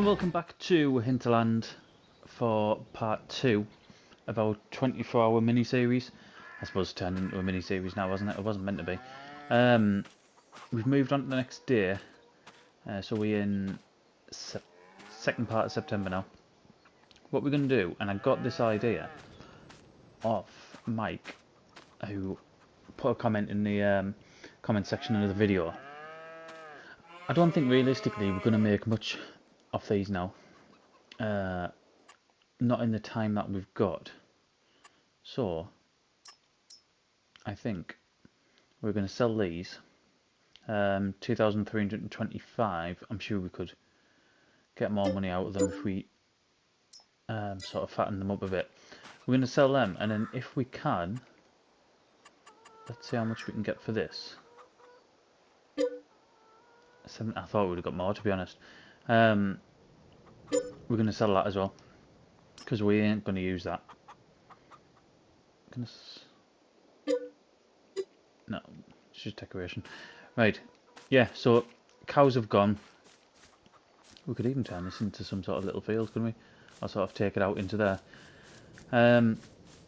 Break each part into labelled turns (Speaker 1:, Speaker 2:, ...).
Speaker 1: and welcome back to Hinterland for part 2 of our 24-hour mini-series. I suppose it turned into a mini-series now, wasn't it? It wasn't meant to be. We've moved on to the next day, so we're in second part of September now. What we're going to do, and I got this idea off Mike, who put a comment in the comment section of the video. I don't think realistically we're going to make much of these now. Not in the time that we've got. So I think we're going to sell these. 2,325. I'm sure we could get more money out of them if we sort of fatten them up a bit. We're going to sell them, and then if we can, let's see how much we can get for this. I thought we would have got more, to be honest. We're going to sell that as well, because we ain't going to use that. No, it's just decoration. Right, yeah, so cows have gone. We could even turn this into some sort of little field, couldn't we? Or sort of take it out into there.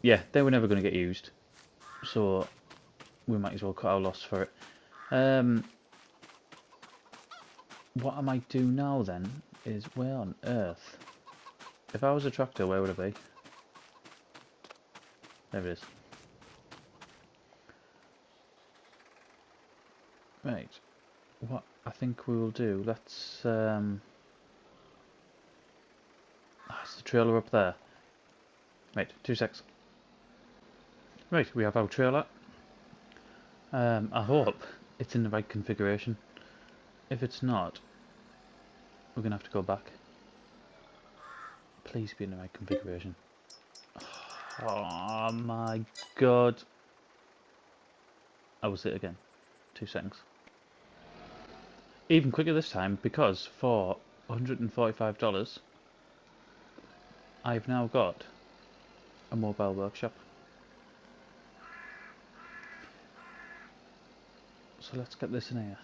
Speaker 1: Yeah, they were never going to get used, so we might as well cut our loss for it. What I might do now then is, where on earth? If I was a tractor, where would it be? There it is. Right. What I think we will do, let's it's the trailer up there. Right, 2 secs. Right, we have our trailer. I hope it's in the right configuration. If it's not, we're going to have to go back. Please be in the right configuration. Oh my god. I was it again. 2 seconds. Even quicker this time, because for $145 I've now got a mobile workshop. So let's get this in here.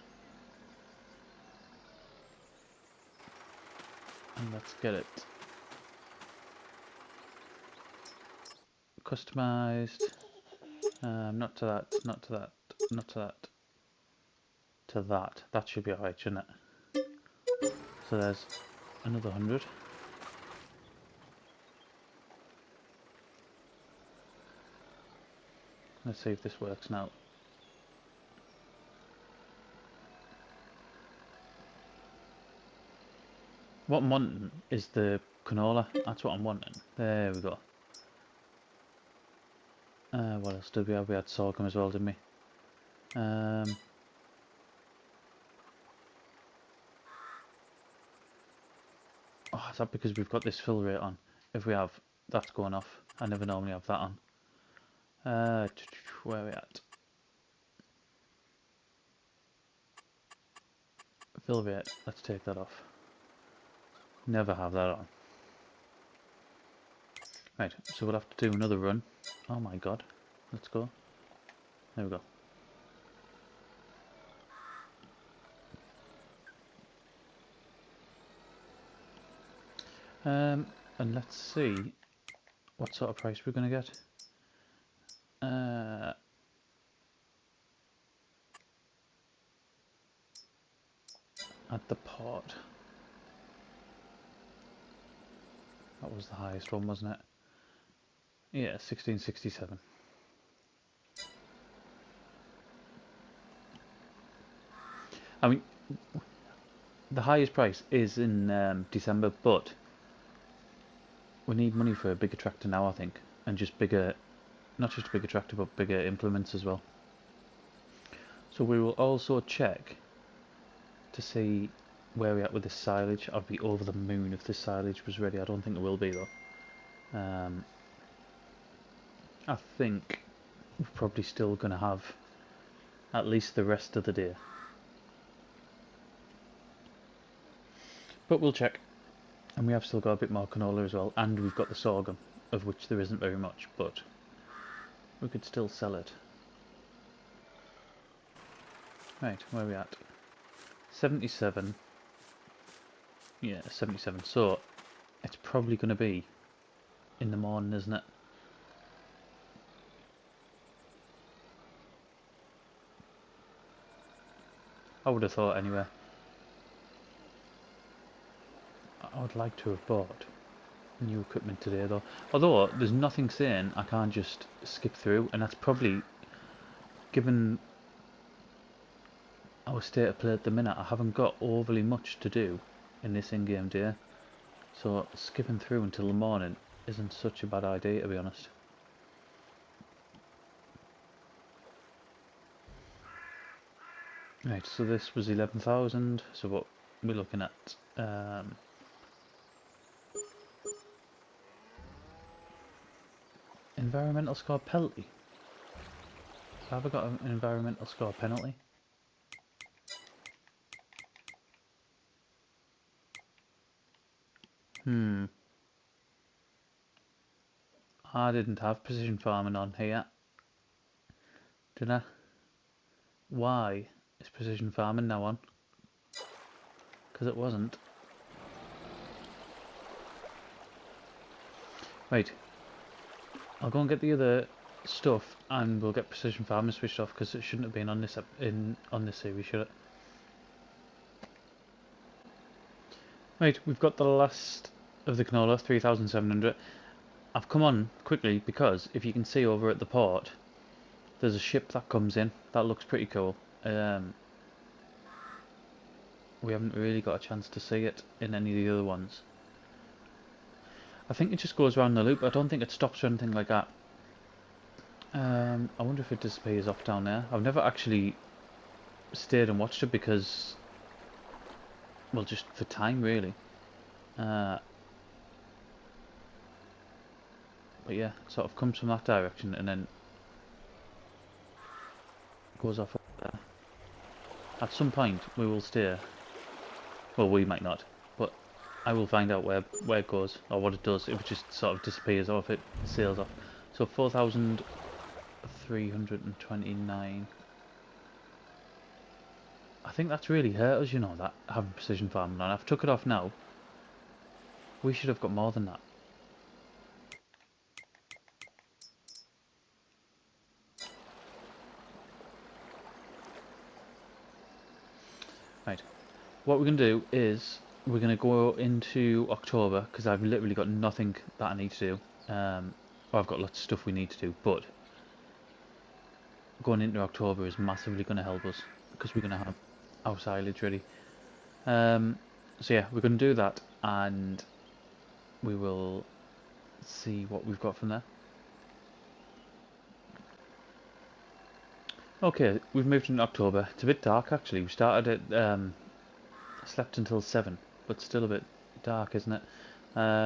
Speaker 1: And let's get it customized. Not to that, not to that, not to that. To that. That should be alright, shouldn't it? So there's another 100. Let's see if this works now. What I'm wanting is the canola. That's what I'm wanting. There we go. What else did we have? We had sorghum as well, didn't we? Oh, is that because we've got this fill rate on? If we have, that's going off. I never normally have that on. Where are we at? Fill rate. Let's take that off. Never have that on. Right, so we'll have to do another run. Oh my god. Let's go. There we go. And let's see what sort of price we're going to get. At the port. That was the highest one, wasn't it? Yeah, 1667. I mean, the highest price is in December, but we need money for a bigger tractor now, I think, and just bigger, not just a bigger tractor, but bigger implements as well. So we will also check to see where we're at with this silage. I'd be over the moon if this silage was ready. I don't think it will be though. I think we're probably still going to have at least the rest of the day. But we'll check. And we have still got a bit more canola as well, and we've got the sorghum, of which there isn't very much, but we could still sell it. Right, where are we at? 77. Yeah, 77. So it's probably going to be in the morning, isn't it? I would have thought anyway. I would like to have bought new equipment today though. Although there's nothing saying I can't just skip through, and that's probably, given our state of play at the minute, I haven't got overly much to do in this in-game day. So skipping through until the morning isn't such a bad idea, to be honest. Right, so this was 11,000. So what we're looking at, environmental score penalty. Have I got an environmental score penalty? I didn't have precision farming on here, did I? Why is precision farming now on? Because it wasn't. Right, I'll go and get the other stuff, and we'll get precision farming switched off, because it shouldn't have been on this on this series, should it? Right, we've got the last of the canola, 3,700. I've come on quickly because if you can see over at the port, there's a ship that comes in. That looks pretty cool. We haven't really got a chance to see it in any of the other ones. I think it just goes around the loop. I don't think it stops or anything like that. I wonder if it disappears off down there. I've never actually stayed and watched it because, well, just for time really. But yeah, it sort of comes from that direction and then goes off over there. At some point we will stay. Well, we might not, but I will find out where it goes or what it does. If it just sort of disappears or if it sails off. So 4,329. I think that's really hurt us, you know, that having precision farming on. I've took it off now. We should have got more than that. Right. What we're going to do is we're going to go into October because I've literally got nothing that I need to do. Well, I've got lots of stuff we need to do, but going into October is massively going to help us because we're going to have our silage ready. So yeah, we're going to do that and we will see what we've got from there. Okay, we've moved in October. It's a bit dark actually. We started at slept until 7, but still a bit dark, isn't it?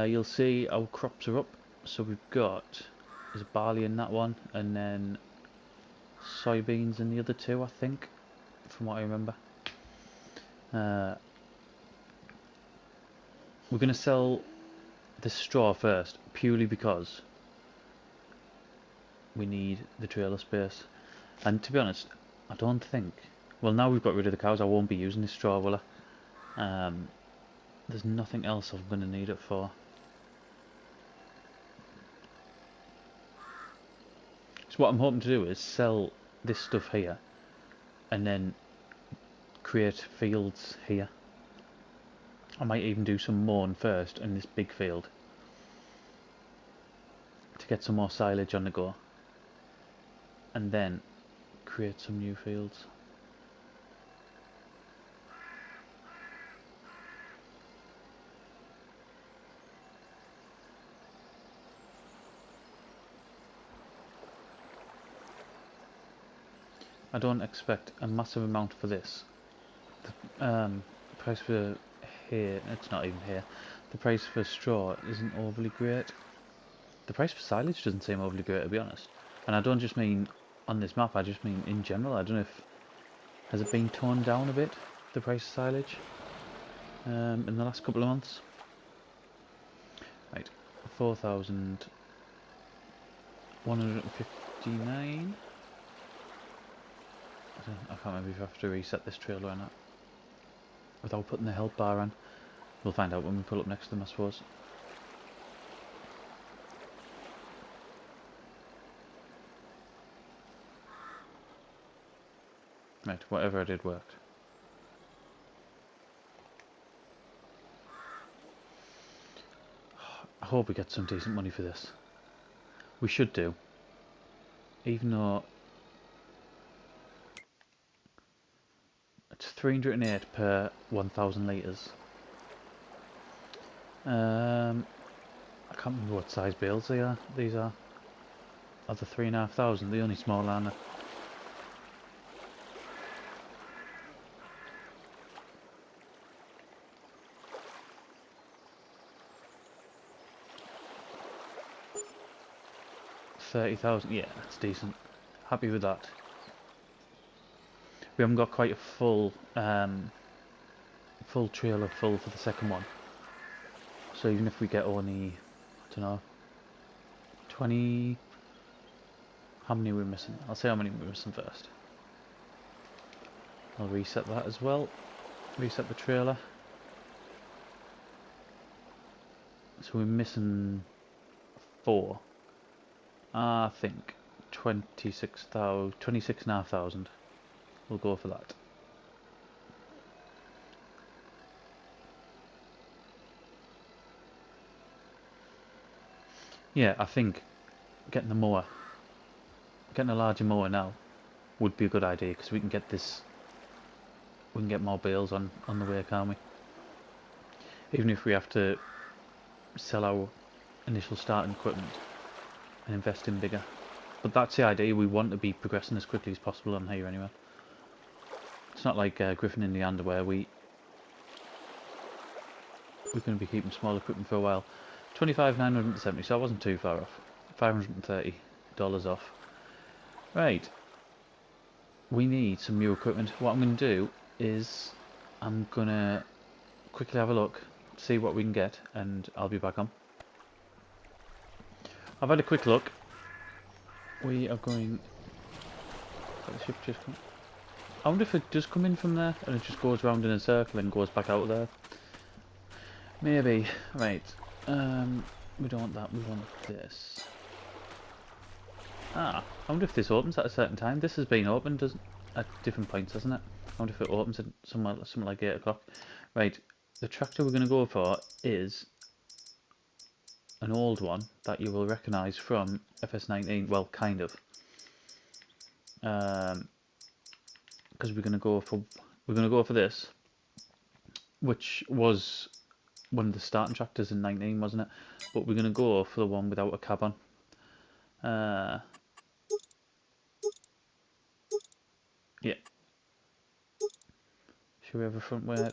Speaker 1: You'll see our crops are up. So we've got, there's barley in that one, and then soybeans in the other two, I think, from what I remember. We're going to sell the straw first, purely because we need the trailer space. And to be honest, I don't think, well, now we've got rid of the cows, I won't be using this straw, will I? There's nothing else I'm going to need it for. So what I'm hoping to do is sell this stuff here and then create fields here. I might even do some mowing first in this big field to get some more silage on the go and then create some new fields. I don't expect a massive amount for this. The price for hay, it's not even here. The price for straw isn't overly great. The price for silage doesn't seem overly great, to be honest. And I don't just mean on this map, I just mean in general. I don't know if, has it been toned down a bit, the price of silage, in the last couple of months? Right, 4,159. I can't remember if I have to reset this trailer or not without putting the help bar on. We'll find out when we pull up next to them, I suppose. Right, whatever I did worked. I hope we get some decent money for this. We should do. Even though it's 308 per 1,000 litres. I can't remember what size bales they are. These are the 3,500. The only small, aren't they? $30,000. Yeah, that's decent. Happy with that. We haven't got quite a full trailer full for the second one. So even if we get only, I don't know, 20. How many are we missing? I'll say how many we're missing first. I'll reset that as well. Reset the trailer. So we're missing 4. I think 26,500. We'll go for that. Yeah, I think getting a larger mower now would be a good idea, because we can get this. We can get more bales on the way, can't we? Even if we have to sell our initial starting equipment and invest in bigger. But that's the idea. We want to be progressing as quickly as possible on here anyway. It's not like Griffin in the Underwear. We're going to be keeping small equipment for a while. 25,970, so I wasn't too far off. $530 off. Right. We need some new equipment. What I'm going to do is I'm going to quickly have a look, see what we can get, and I'll be back on. I've had a quick look. We are going... The ship just come... I wonder if it does come in from there and it just goes round in a circle and goes back out there. Maybe. Right. We don't want that. We want this. I wonder if this opens at a certain time. This has been opened at different points, hasn't it? I wonder if it opens at something like 8 o'clock. Right. The tractor we're going to go for is an old one that you will recognise from FS19. Well, kind of. Because we're going to go for this, which was one of the starting tractors in 19, wasn't it? But we're going to go for the one without a cab on. Yeah. Should we have a front weight?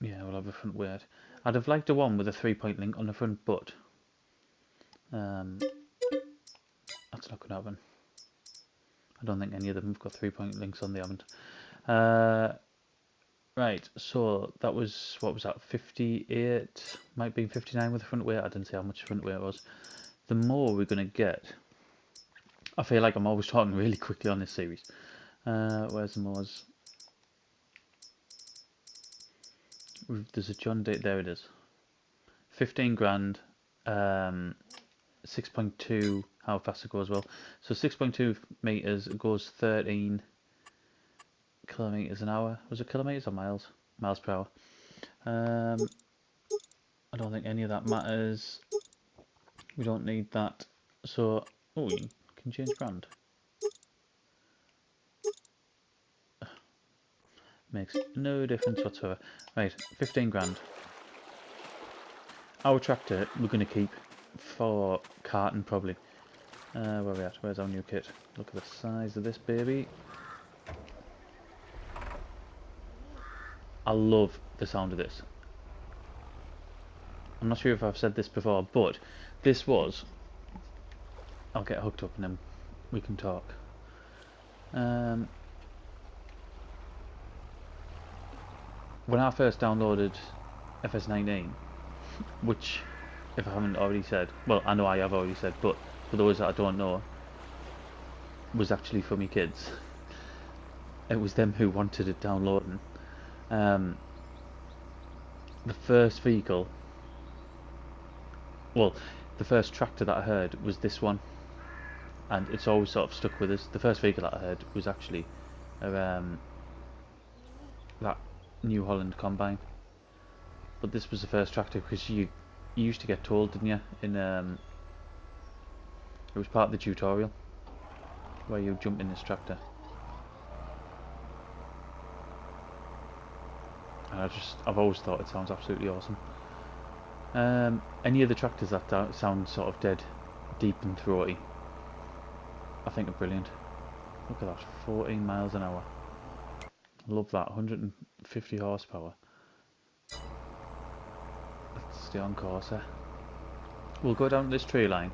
Speaker 1: Yeah, we'll have a front weight. I'd have liked a one with a 3-point link on the front, but that's not going to happen. I don't think any of them have got 3-point links on. They haven't. Right, so that was, what was that, 58, might be 59 with the front weight. I didn't say how much front weight it was. The more we're going to get, I feel like I'm always talking really quickly on this series. Where's the mowers? There's a John Deere, there it is. 15 grand, 6.2, how fast it goes well. So 6.2 meters, it goes 13 kilometers an hour. Was it kilometers or miles? Miles per hour. I don't think any of that matters. We don't need that. So, oh, you can change brand. Makes no difference whatsoever. Right, 15 grand. Our tractor we're going to keep for carting probably. Where are we at? Where's our new kit? Look at the size of this baby. I love the sound of this. I'm not sure if I've said this before, but this was... I'll get hooked up and then we can talk. When I first downloaded FS19, which, if I haven't already said, well, I know I have already said, but for those that I don't know, was actually for me kids. It was them who wanted it downloading. the first vehicle, well, the first tractor that I heard was this one, and it's always sort of stuck with us. The first vehicle that I heard was actually that New Holland combine, but this was the first tractor because you used to get told, didn't you? In it was part of the tutorial where you jump in this tractor, and I've always thought it sounds absolutely awesome. Any of the tractors that sound sort of dead, deep and throaty, I think are brilliant. Look at that, 14 miles an hour. Love that, 150 horsepower. Let's stay on course there. We'll go down this tree line.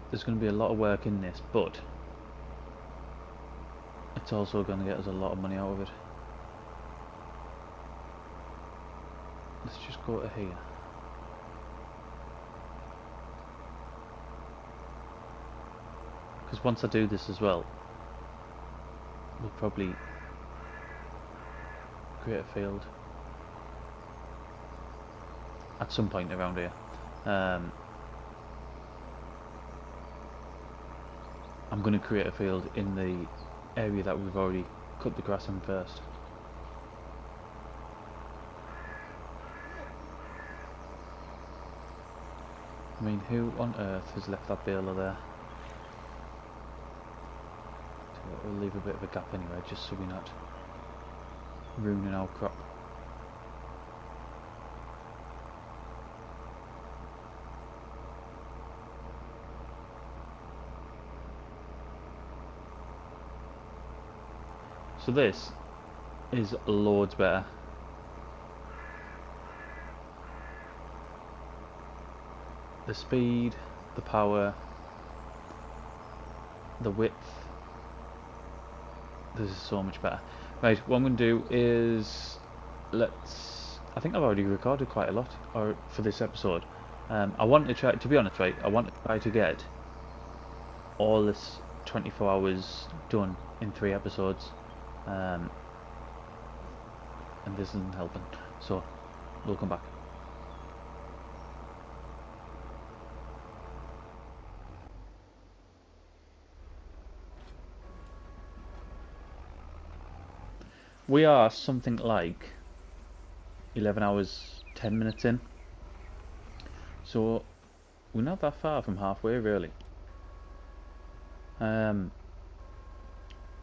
Speaker 1: There's going to be a lot of work in this, but it's also going to get us a lot of money out of it. Let's just go to here. Because once I do this as well, we'll probably create a field at some point around here. I'm going to create a field in the area that we've already cut the grass in first. I mean, who on earth has left that baler there? So we'll leave a bit of a gap anyway, just so we're not ruining our crop. So this is loads better. The speed, the power, the width, this is so much better. Right, what I'm going to do is, I think I've already recorded quite a lot for this episode. I want to try, to be honest, right, I want to try to get all this 24 hours done in 3 episodes. And this isn't helping, so we'll come back. We are something like 11 hours 10 minutes in, so we're not that far from halfway really.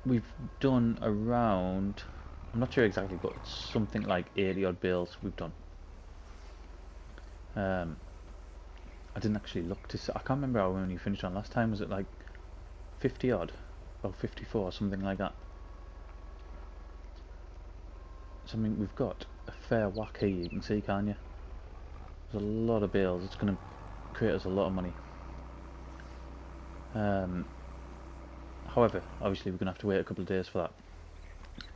Speaker 1: We've done around, I'm not sure exactly, but it's something like 80 odd bales we've done. I didn't actually look to see, I can't remember how many you finished on last time. Was it like 50 odd, or 54, something like that? So I mean, we've got a fair whack here, you can see, can't you? There's a lot of bales. It's going to create us a lot of money. However, obviously we're going to have to wait a couple of days for that.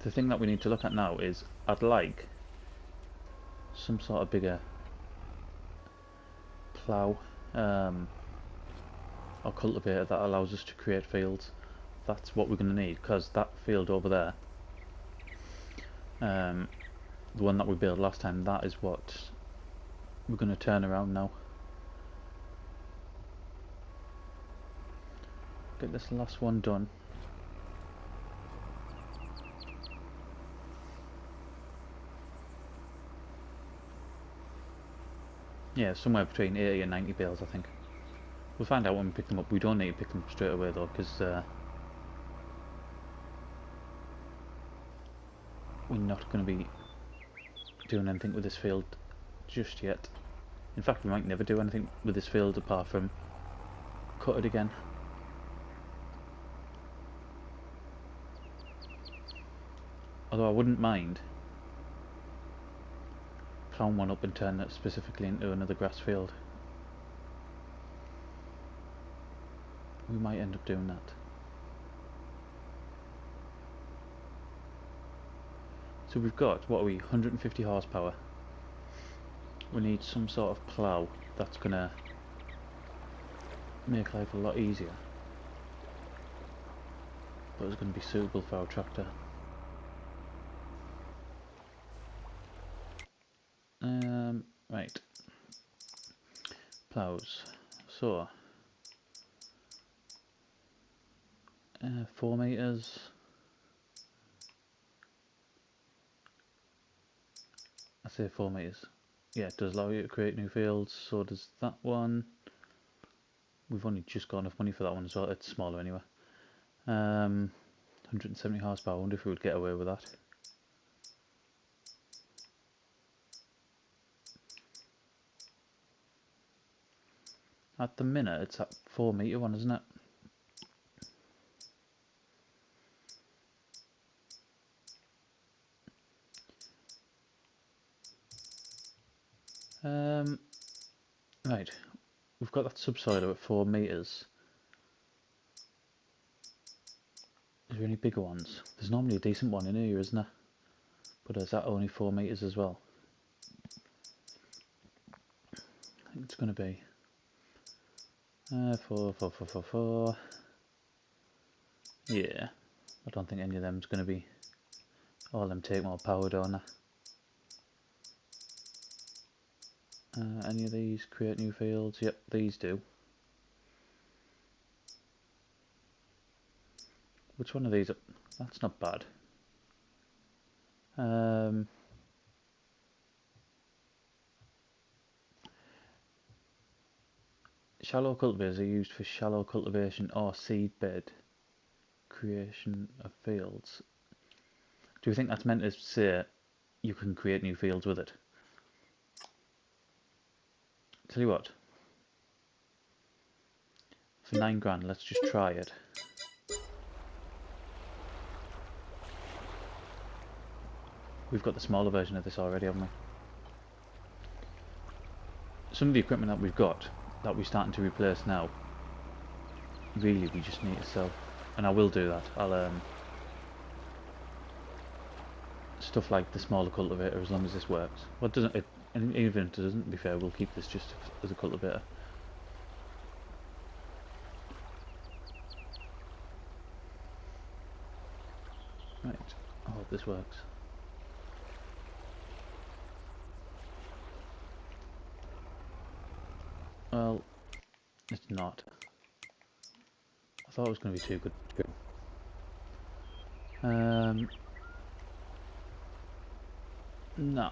Speaker 1: The thing that we need to look at now is, I'd like some sort of bigger plough or cultivator that allows us to create fields. That's what we're going to need, because that field over there, the one that we built last time, that is what we're going to turn around now. Get this last one done. Yeah, somewhere between 80 and 90 bales, I think. We'll find out when we pick them up. We don't need to pick them up straight away though, because we're not going to be doing anything with this field just yet. In fact, we might never do anything with this field apart from cut it again. Although I wouldn't mind ploughing one up and turning it specifically into another grass field. We might end up doing that. So we've got, what are we, 150 horsepower. We need some sort of plough that's going to make life a lot easier, but it's going to be suitable for our tractor. plows. So 4 meters. I say 4 meters. Yeah, it does allow you to create new fields. So does that one. We've only just got enough money for that one as well. It's smaller anyway. 170 horsepower. I wonder if we would get away with that. At the minute, it's that 4 meter one, isn't it? Right, we've got that subsoiler at 4 meters. Is there any bigger ones? There's normally a decent one in here, isn't there? But is that only 4 meters as well? I think it's going to be 4, 4, 4, 4, 4. Yeah, I don't think any of them's going to be. All of them take more power, don't they? Any of these create new fields? Yep, these do. Which one of these? That's not bad. Shallow cultivators are used for shallow cultivation or seed bed creation of fields. Do you think that's meant to say you can create new fields with it? Tell you what, for 9 grand, let's just try it. We've got the smaller version of this already, haven't we? Some of the equipment that we've got, that we're starting to replace now, really we just need to sell. And I will do that. I'll stuff like the smaller cultivator, as long as this works. Well, it doesn't. And even if it doesn't, to be fair, we'll keep this just as a cultivator. Right. I hope this works. Well, it's not. I thought it was going to be too good. No.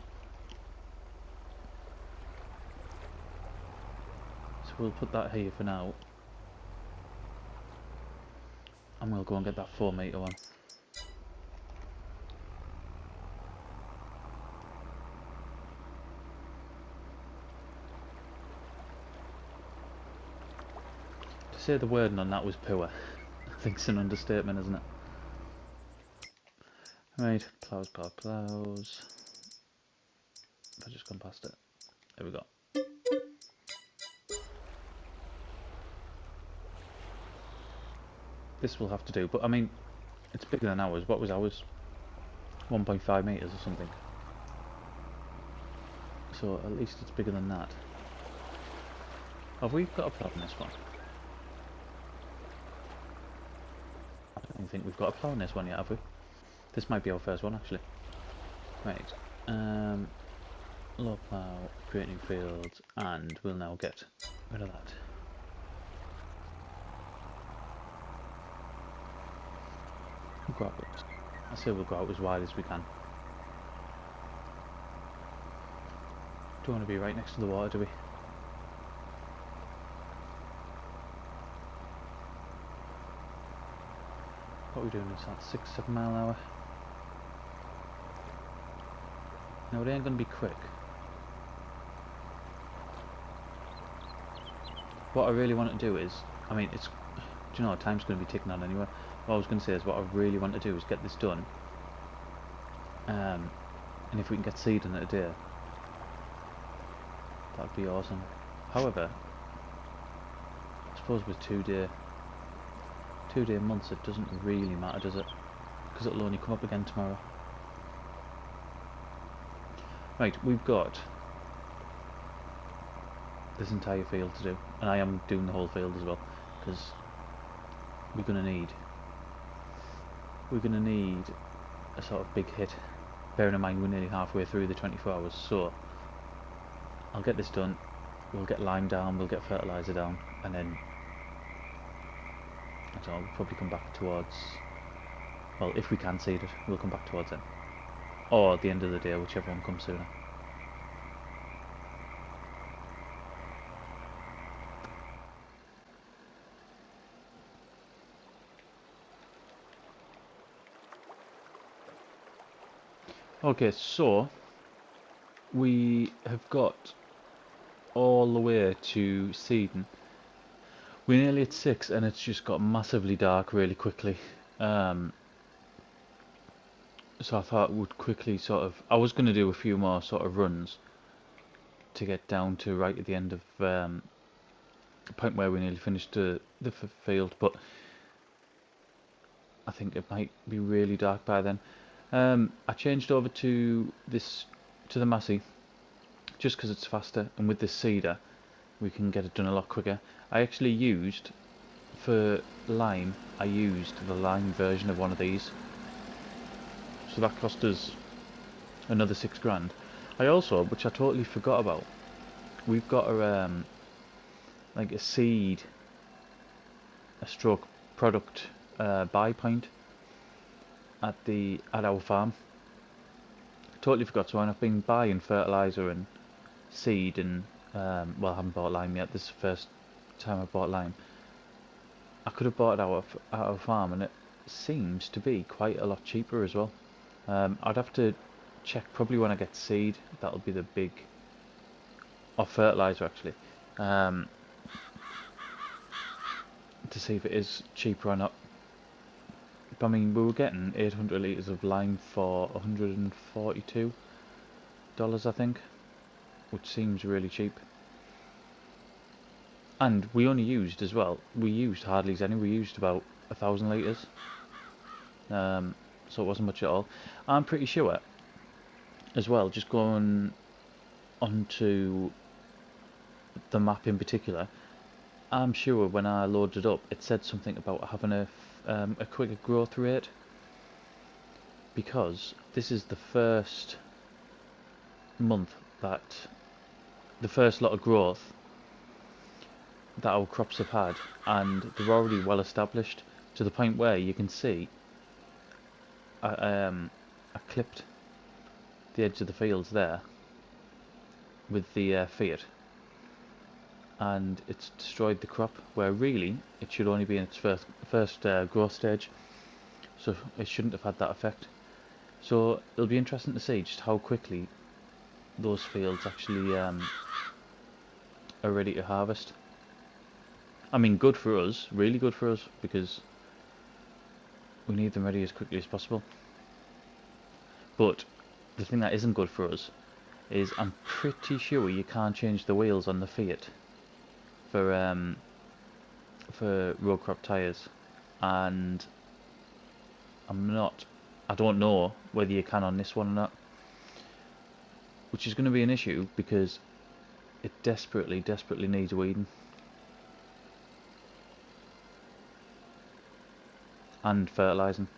Speaker 1: So we'll put that here for now. And we'll go and get that 4 meter one. To say the wording on that was poor, I think it's an understatement, isn't it? Right, plows, plows. If I just gone past it. There we go. This will have to do, but I mean, it's bigger than ours. What was ours? 1.5 meters or something. So at least it's bigger than that. Have we got a plow in this one? I don't even think we've got a plow in this one yet, have we? This might be our first one, actually. Right. Low plow, create new fields, and we'll now get rid of that. We'll go out. I say we'll go out as wide as we can. Don't want to be right next to the water, do we? What are we doing? Is that 6-7 mile an hour? No, it ain't going to be quick. What I really want to do is, I mean, it's, do you know, time's going to be ticking on anyway. What I was going to say is, what I really want to do is get this done. And if we can get seed in it a day, that'd be awesome. However, I suppose with 2-day months, it doesn't really matter, does it? Because it'll only come up again tomorrow. Right, we've got this entire field to do, and I am doing the whole field as well, because we're gonna need a sort of big hit. Bearing in mind we're nearly halfway through the 24 hours, so I'll get this done. we'll get lime down, we'll get fertiliser down, and then I don't know, we'll probably come back towards, well, if we can seed it, we'll come back towards then. Or at the end of the day, whichever one comes sooner. Okay, so we have got all the way to seeding. We're nearly at 6 and it's just got massively dark really quickly. So I thought we'd quickly I was going to do a few more sort of runs to get down to right at the end of the point where we nearly finished the field, but I think it might be really dark by then. I changed over to the Massey just because it's faster, and with this seeder we can get it done a lot quicker. I actually used, for lime, I used the lime version of one of these, so that cost us another £6 grand. I also, which I totally forgot about, we've got a like a seed, a stroke product buy point at our farm. Totally forgot. So I've been buying fertilizer and seed and well, I haven't bought lime yet. This is the first time I bought lime. I could have bought it out of our farm, and it seems to be quite a lot cheaper as well. I'd have to check probably when I get seed. That'll be the big, or fertilizer actually, to see if it is cheaper or not. But I mean, we were getting 800 litres of lime for $142, I think, which seems really cheap. And we only used, as well, we used hardly any. We used about 1,000 litres, so it wasn't much at all. I'm pretty sure as well, just going onto the map in particular, I'm sure when I loaded up it said something about having a quicker growth rate, because this is the first month that the first lot of growth that our crops have had, and they're already well established to the point where you can see I clipped the edge of the fields there with the Fiat, and it's destroyed the crop, where really it should only be in its first growth stage, so it shouldn't have had that effect. So it'll be interesting to see just how quickly those fields actually are ready to harvest. I mean, good for us, really good for us, because we need them ready as quickly as possible. But the thing that isn't good for us is, I'm pretty sure you can't change the wheels on the Fiat for road crop tyres, and I don't know whether you can on this one or not, which is going to be an issue because it desperately needs weeding and fertilising.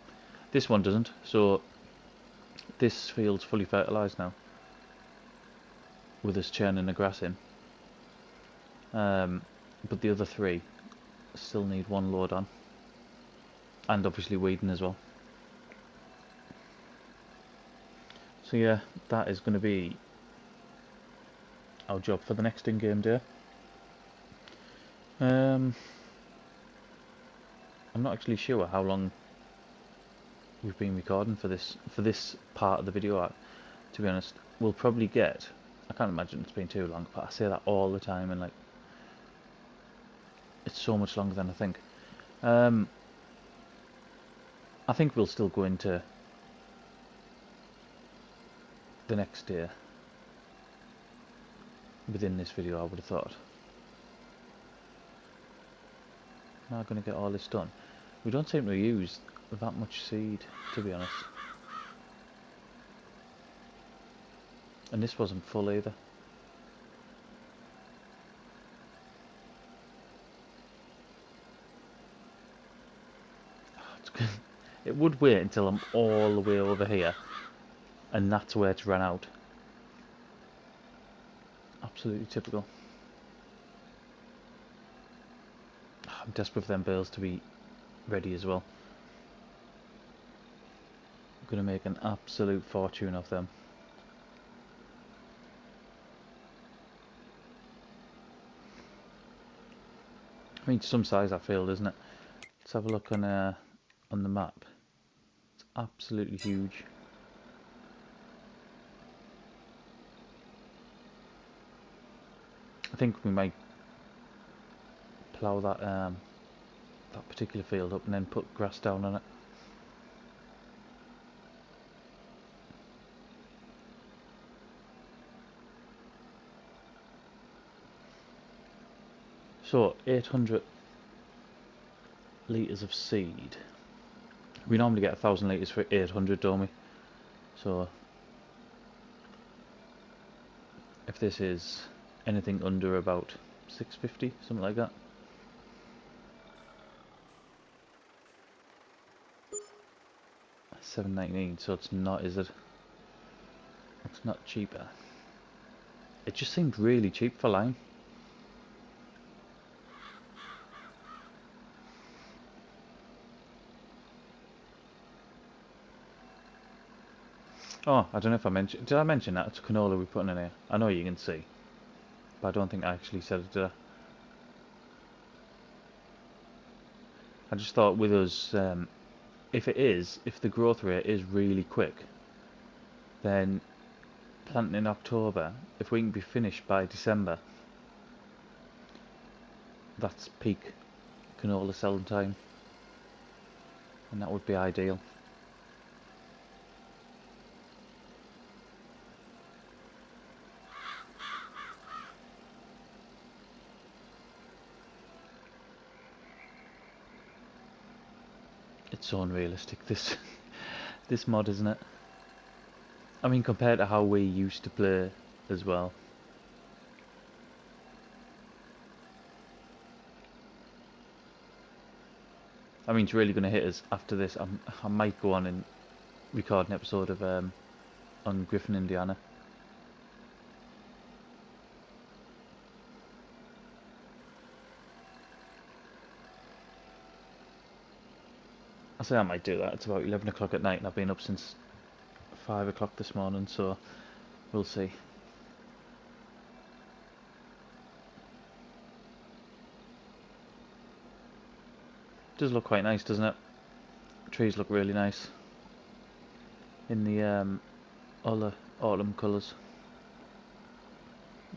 Speaker 1: This one doesn't, so this field's fully fertilised now with us churning the grass in, but the other three still need one load on, and obviously weeding as well. So yeah, that is going to be our job for the next in-game day. I'm not actually sure how long we've been recording for this part of the video. To be honest, we'll probably get, I can't imagine it's been too long, but I say that all the time, and like, it's so much longer than I think. I think we'll still go into the next day within this video, I would have thought. Now I'm going to get all this done. We don't seem to use that much seed, to be honest. And this wasn't full either. It would wait until I'm all the way over here, and that's where it's run out. Absolutely typical. I'm desperate for them bales to be ready as well. I'm going to make an absolute fortune off them. I mean, some size that field, isn't it? Let's have a look on the map. It's absolutely huge. I think we might plough that particular field up and then put grass down on it. So 800 litres of seed. We normally get 1,000 litres for 800, don't we? So if this is anything under about 650, something like that. $7.19, so it's not, is it? It's not cheaper. It just seemed really cheap for lime. Oh, I don't know if I mentioned... Did I mention that? It's canola we're putting in here. I know you can see, but I don't think I actually said it, did I? I just thought with us, if the growth rate is really quick, then planting in October, if we can be finished by December, that's peak canola selling time, and that would be ideal. It's so unrealistic, this this mod, isn't it? I mean, compared to how we used to play as well. I mean, it's really going to hit us after this. I might go on and record an episode of on Griffin, Indiana. I say I might do that. It's about 11 o'clock at night and I've been up since 5 o'clock this morning, so we'll see. Does look quite nice, doesn't it? Trees look really nice in the all the autumn colours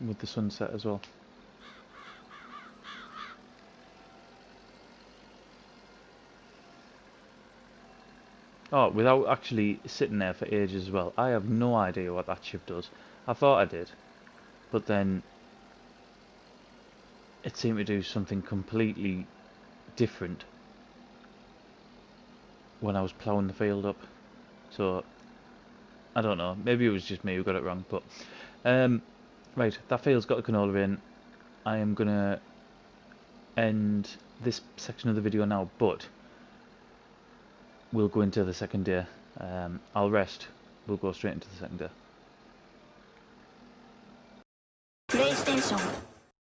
Speaker 1: with the sunset as well. Oh, without actually sitting there for ages as well, I have no idea what that chip does. I thought I did, but then it seemed to do something completely different when I was ploughing the field up. So I don't know, maybe it was just me who got it wrong, but right, that field's got the canola in. I am gonna end this section of the video now, but we'll go into the second day. I'll rest, we'll go straight into the second day. PlayStation